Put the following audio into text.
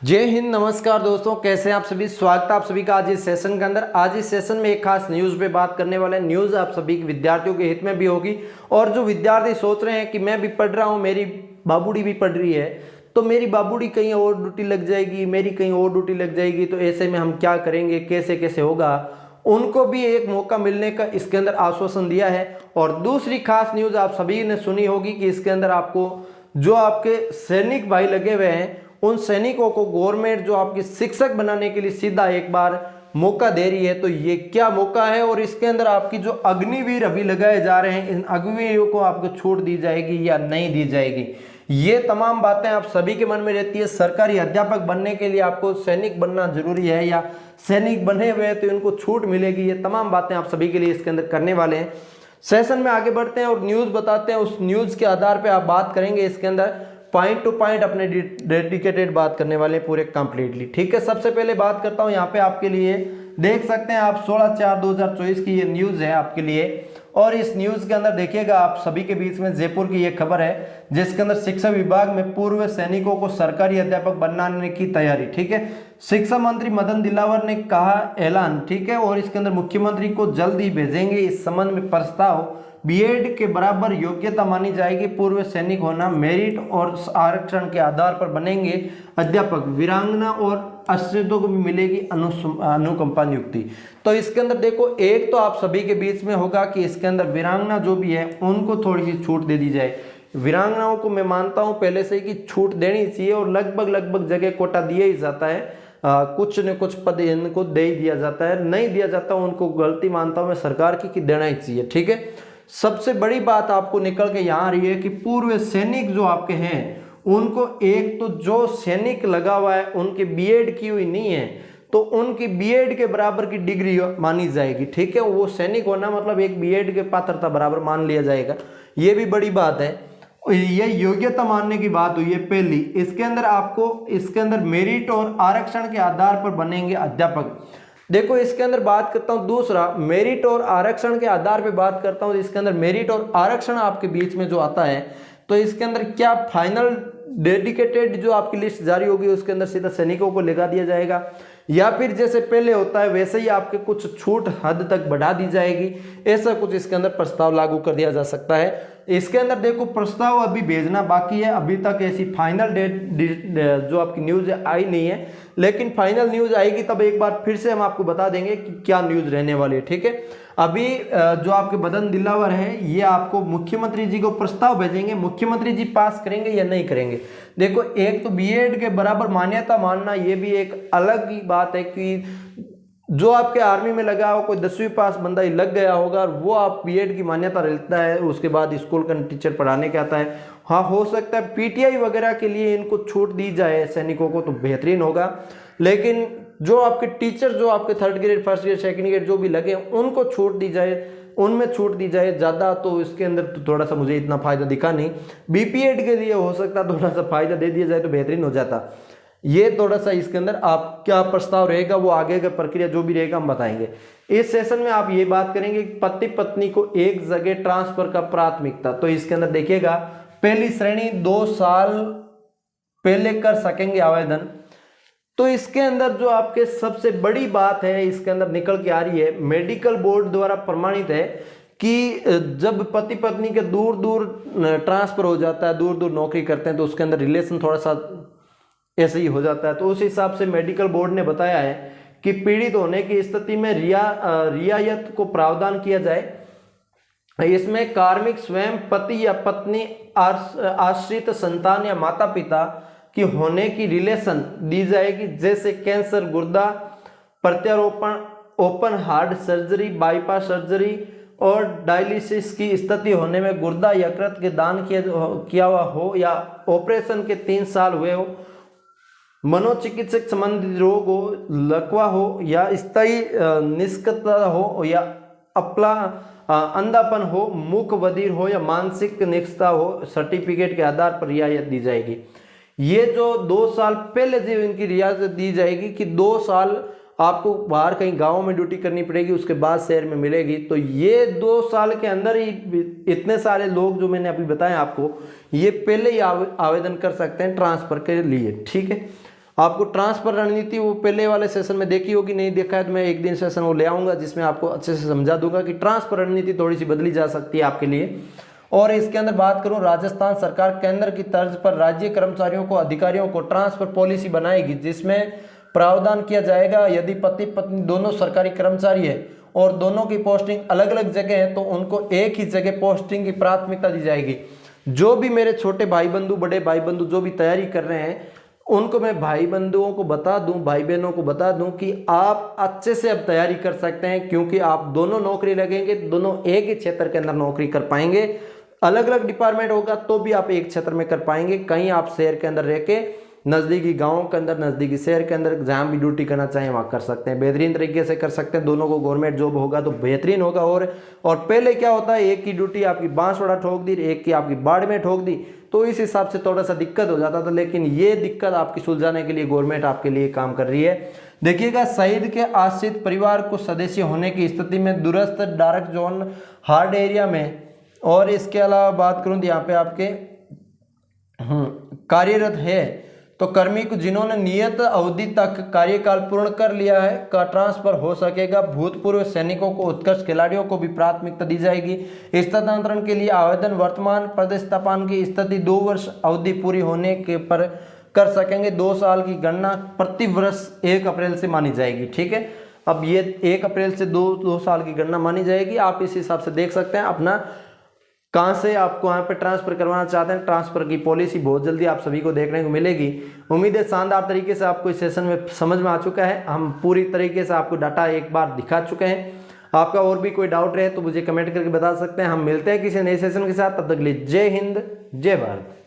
जय हिंद, नमस्कार दोस्तों, कैसे हैं आप सभी। स्वागत है आप सभी का आज इस सेशन के अंदर। आज इस सेशन में एक खास न्यूज़ पे बात करने वाले हैं। न्यूज़ आप सभी के विद्यार्थियों के हित में भी होगी और जो विद्यार्थी सोच रहे हैं कि मैं भी पढ़ रहा हूँ, मेरी बाबूड़ी भी पढ़ रही है, तो मेरी बाबूड़ी कहीं और ड्यूटी लग जाएगी, मेरी कहीं और ड्यूटी लग जाएगी, तो ऐसे में हम क्या करेंगे, कैसे कैसे होगा, उनको भी एक मौका मिलने का इसके अंदर आश्वासन दिया है। और दूसरी खास न्यूज़ आप सभी ने सुनी होगी कि इसके अंदर आपको जो आपके सैनिक भाई लगे हुए हैं, उन सैनिकों को गवर्नमेंट जो आपकी शिक्षक बनाने के लिए सीधा एक बार मौका दे रही है। तो ये क्या मौका है और इसके अंदर आपकी जो अग्निवीर अभी लगाए जा रहे हैं, इन अग्निवीरों को आपको छूट दी जाएगी या नहीं दी जाएगी, ये तमाम बातें आप सभी के मन में रहती है। सरकारी अध्यापक बनने के लिए आपको सैनिक बनना जरूरी है या सैनिक बने हुए हैं तो इनको छूट मिलेगी, ये तमाम बातें आप सभी के लिए इसके अंदर करने वाले हैं। सेशन में आगे बढ़ते हैं और न्यूज़ बताते हैं, उस न्यूज़ के आधार पर आप बात करेंगे। इसके अंदर पॉइंट टू पॉइंट अपने डेडिकेटेड बात करने वाले पूरे कंप्लीटली। ठीक है, सबसे पहले बात करता हूं यहाँ पे आपके लिए, देख सकते हैं आप 16/4/2024 की ये न्यूज़ है आपके लिए। और इस न्यूज़ के अंदर देखिएगा आप सभी के बीच में जयपुर की ये खबर है जिसके अंदर शिक्षा विभाग में पूर्व सैनिकों को सरकारी अध्यापक बनाने की तैयारी। ठीक है, शिक्षा मंत्री मदन दिलावर ने कहा ऐलान। ठीक है, और इसके अंदर मुख्यमंत्री को जल्द ही भेजेंगे इस संबंध में प्रस्ताव। बीएड के बराबर योग्यता मानी जाएगी, पूर्व सैनिक होना, मेरिट और आरक्षण के आधार पर बनेंगे अध्यापक, वीरांगना और आश्रितों को भी मिलेगी अनुकंपा नियुक्ति। तो इसके अंदर देखो, एक तो आप सभी के बीच में होगा कि इसके अंदर वीरांगना जो भी है उनको थोड़ी सी छूट दे दी जाए। वीरांगनाओं को मैं मानता हूं पहले से ही कि छूट देनी चाहिए और लगभग जगह कोटा दिया ही जाता है, कुछ न कुछ पद इनको दे ही दिया जाता है, नहीं दिया जाता उनको गलती मानता हूं मैं सरकार की कि देना ही चाहिए। ठीक है, सबसे बड़ी बात आपको निकल के यहाँ आ रही है कि पूर्व सैनिक जो आपके हैं उनको, एक तो जो सैनिक लगा हुआ है उनकी बीएड की हुई नहीं है तो उनकी बीएड के बराबर की डिग्री मानी जाएगी। ठीक है, वो सैनिक होना मतलब एक बीएड के पात्रता बराबर मान लिया जाएगा, ये भी बड़ी बात है। ये योग्यता मानने की बात हुई है पहली। इसके अंदर आपको इसके अंदर मेरिट और आरक्षण के आधार पर बनेंगे अध्यापक। देखो, इसके अंदर बात करता हूं दूसरा, मेरिट और आरक्षण के आधार पे बात करता हूं। इसके अंदर मेरिट और आरक्षण आपके बीच में जो आता है, तो इसके अंदर क्या फाइनल डेडिकेटेड जो आपकी लिस्ट जारी होगी उसके अंदर सीधा सैनिकों को लगा दिया जाएगा, या फिर जैसे पहले होता है वैसे ही आपके कुछ छूट हद तक बढ़ा दी जाएगी, ऐसा कुछ इसके अंदर प्रस्ताव लागू कर दिया जा सकता है। इसके अंदर देखो, प्रस्ताव अभी भेजना बाकी है, अभी तक ऐसी फाइनल डेट जो आपकी न्यूज़ आई नहीं है, लेकिन फाइनल न्यूज़ आएगी तब एक बार फिर से हम आपको बता देंगे कि क्या न्यूज़ रहने वाली है। ठीक है, अभी जो आपके मदन दिलावर है ये आपको मुख्यमंत्री जी को प्रस्ताव भेजेंगे, मुख्यमंत्री जी पास करेंगे या नहीं करेंगे। देखो, एक तो बीएड के बराबर मान्यता मानना ये भी एक अलग ही बात है कि जो आपके आर्मी में लगा हो, कोई 10वीं पास बंदा ही लग गया होगा और वो आप बीएड की मान्यता रहता है, उसके बाद स्कूल का टीचर पढ़ाने के आता है। हाँ, हो सकता है पीटीआई वगैरह के लिए इनको छूट दी जाए सैनिकों को तो बेहतरीन होगा, लेकिन जो आपके टीचर जो आपके 3rd grade, 1st grade, 2nd grade जो भी लगे उनको छूट दी जाए, उनमें छूट दी जाए ज़्यादा। तो इसके अंदर तो थोड़ा सा मुझे इतना फायदा दिखा नहीं। बीपीएड के लिए हो सकता थोड़ा सा फायदा दे दिया जाए तो बेहतरीन हो जाता। ये थोड़ा सा इसके अंदर आप क्या प्रस्ताव रहेगा वो आगे का प्रक्रिया जो भी रहेगा हम बताएंगे। इस सेशन में आप ये बात करेंगे कि पति पत्नी को एक जगह ट्रांसफर का प्राथमिकता। तो इसके अंदर देखिएगा, पहली श्रेणी 2 साल पहले कर सकेंगे आवेदन। तो इसके अंदर जो आपके सबसे बड़ी बात है इसके अंदर निकल के आ रही है, मेडिकल बोर्ड द्वारा प्रमाणित है कि जब पति पत्नी के दूर दूर ट्रांसफर हो जाता है, दूर दूर नौकरी करते हैं, तो उसके अंदर रिलेशन थोड़ा सा ऐसे ही हो जाता है। तो उस हिसाब से मेडिकल बोर्ड ने बताया है कि पीड़ित होने की स्थिति में रियायत को प्रावधान किया जाए। इसमें कार्मिक स्वयं, पति या पत्नी, आश्रित संतान या माता पिता की होने की रिलेशन दी जाएगी, जैसे कैंसर, गुर्दा प्रत्यारोपण, open heart surgery, bypass surgery और डायलिसिस की स्थिति होने में गुर्दा यकृत के दान किया हुआ हो या ऑपरेशन के 3 साल हुए हो, मनोचिकित्सक संबंधित रोग हो, लकवा हो या स्थायी निष्क्रियता हो या अपला अंधापन हो, मूक बधिर हो या मानसिक निष्क्रियता हो, सर्टिफिकेट के आधार पर रियायत दी जाएगी। ये जो 2 साल पहले जो इनकी रियायत दी जाएगी कि 2 साल आपको बाहर कहीं गांव में ड्यूटी करनी पड़ेगी, उसके बाद शहर में मिलेगी। तो ये 2 साल के अंदर ही इतने सारे लोग जो मैंने अभी बताया आपको, ये पहले ही आवेदन कर सकते हैं ट्रांसफर के लिए। ठीक है, आपको ट्रांसफर रणनीति वो पहले वाले सेशन में देखी होगी, नहीं देखा है तो मैं एक दिन सेशन वो ले आऊँगा जिसमें आपको अच्छे से समझा दूंगा कि ट्रांसफर रणनीति थोड़ी सी बदली जा सकती है आपके लिए। और इसके अंदर बात करूं, राजस्थान सरकार केंद्र की तर्ज पर राज्य कर्मचारियों को अधिकारियों को ट्रांसफर पॉलिसी बनाएगी, जिसमें प्रावधान किया जाएगा यदि पति पत्नी दोनों सरकारी कर्मचारी है और दोनों की पोस्टिंग अलग अलग जगह है तो उनको एक ही जगह पोस्टिंग की प्राथमिकता दी जाएगी। जो भी मेरे छोटे भाई बंधु, बड़े भाई बंधु जो भी तैयारी कर रहे हैं, उनको मैं भाई बंधुओं को बता दूं, भाई बहनों को बता दूं कि आप अच्छे से अब तैयारी कर सकते हैं, क्योंकि आप दोनों नौकरी लगेंगे, दोनों एक ही क्षेत्र के अंदर नौकरी कर पाएंगे। अलग अलग डिपार्टमेंट होगा तो भी आप एक क्षेत्र में कर पाएंगे। कहीं आप शहर के अंदर रह के नज़दीकी गाँव के अंदर, नज़दीकी शहर के अंदर जहाँ भी ड्यूटी करना चाहें वहाँ कर सकते हैं, बेहतरीन तरीके से कर सकते हैं। दोनों को गवर्नमेंट जॉब होगा तो बेहतरीन होगा। और पहले क्या होता है, एक की ड्यूटी आपकी बांसवाड़ा ठोक दी, एक की आपकी बाड़मेर ठोक दी, तो इस हिसाब से थोड़ा सा दिक्कत हो जाता था। लेकिन ये दिक्कत आपकी सुलझाने के लिए गवर्नमेंट आपके लिए काम कर रही है। देखिएगा, शहीद के आश्रित परिवार को सदस्य होने की स्थिति में दूरस्थ डार्क जोन हार्ड एरिया में, और इसके अलावा बात करूँ यहाँ पे आपके कार्यरत है तो कर्मी को जिन्होंने नियत अवधि तक कार्यकाल पूर्ण कर लिया है का ट्रांसफर हो सकेगा। भूतपूर्व सैनिकों को, उत्कृष्ट खिलाड़ियों को भी प्राथमिकता दी जाएगी। स्थानांतरण के लिए आवेदन वर्तमान पदस्थापन की स्थिति 2 वर्ष अवधि पूरी होने के पर कर सकेंगे। 2 साल की गणना प्रति वर्ष 1 अप्रैल से मानी जाएगी। ठीक है, अब ये 1 अप्रैल से 2 साल की गणना मानी जाएगी। आप इस हिसाब से देख सकते हैं अपना कहाँ से आपको वहाँ पे ट्रांसफर करवाना चाहते हैं। ट्रांसफर की पॉलिसी बहुत जल्दी आप सभी को देखने को मिलेगी। उम्मीद है शानदार तरीके से आपको इस सेशन में समझ में आ चुका है। हम पूरी तरीके से आपको डाटा एक बार दिखा चुके हैं। आपका और भी कोई डाउट रहे तो मुझे कमेंट करके बता सकते हैं। हम मिलते हैं किसी नए सेशन के साथ, तब तक के लिए जय हिंद, जय भारत।